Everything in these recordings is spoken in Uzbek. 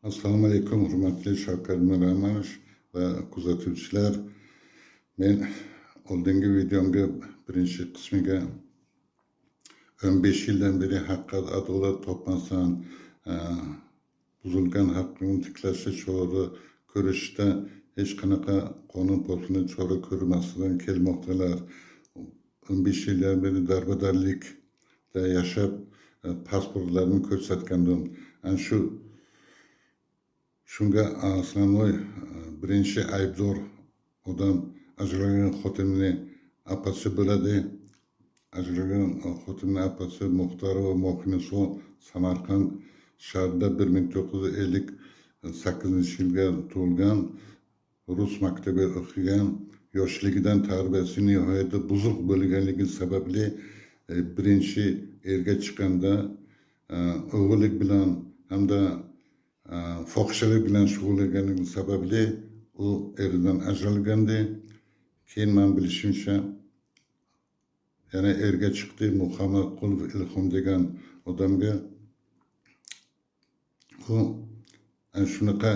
Assalomu alaykum, hurmatli Shavkat Miromonovich va kuzatuvchilar. Men oldingi videomga birinchi qismiga 15 yildan beri haqqa adolat topmasdan buzilgan haqqini tiklashga chora ko'rishda hech qanaqa qonun bosimi chora ko'rmasdan kelmoqdalar. 15 yildan beri darbadarlikda yashab pasportlarini ko'rsatgandim. Shunga основной birinchi aybdor odam ajralgan xotinni apasi bo'ladi. Ajralgan xotinni apasi Muxtorova Mo'minso Samarqand shahrida 1958 yilga tug'ilgan, rus maktabida o'qigan. Yoshligidan tarbiyasi nihoyatda buzuq bo'lganligi sababli birinchi erga chiqqanda o'g'illik bilan hamda fohishalik bilan shug'ullanganligi sababli u eridan ajralgandi. Keyin men bilishimcha yana erga chiqdi. Muhammadqulov Ilhom degan odamga u shunaqa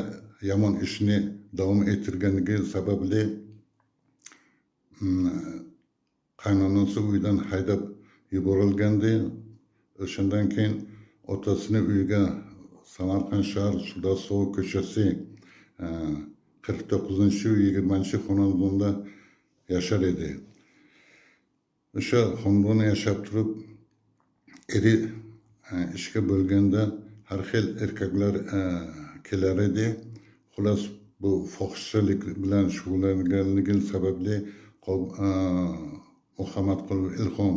yomon ishni davom ettirganligi sababli qaynonasi uydan haydab yuborilgandi. O'shandan keyin otasini uyiga Samarqand shahar Sudasov ko'chasi 49-20 xonadonda yashar edi. O'sha xonadonda yashab turib, eri ishga bo'lganda har xil erkaklar kelar edi. Xullas, bu fohishalik bilan shug'ullanganligi sababli Muhammadqulov Ilhom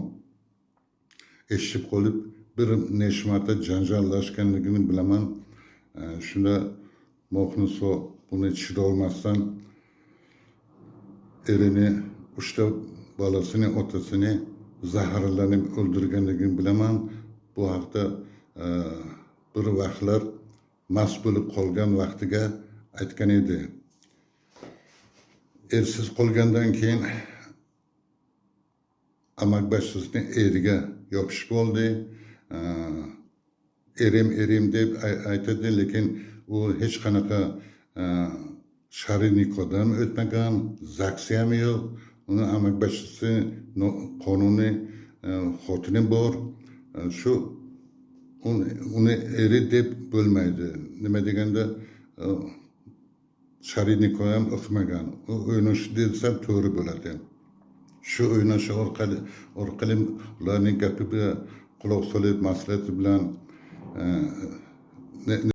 eshitib qolib, bir necha marta janjallashganligini bilaman. Shunda Mo'minso buni chidolmasdan erini, 3 bolasini, otasini zaharlanib o'ldirganligini bilaman. Bu haqda bir vaqtlar mast bo'lib qolgan vaqtiga aytgan edi. Ersiz qolgandan keyin amakbashchisining eriga yopishib oldi. Erim deb aytadi, lekin u hech qanaqa shar'iy nikohdan o'tmagan, zaksi ham yo'q. Uni amakbashchisi qonuniy xotini bor. Shu uni eri deb bo'lmaydi. Nima deganda shar'iy nikoh ham o'qimagan. U o'ynash desam to'g'ri bo'ladi. Shu o'ynash orqali ularning gapiga quloq solib, maslahati bilan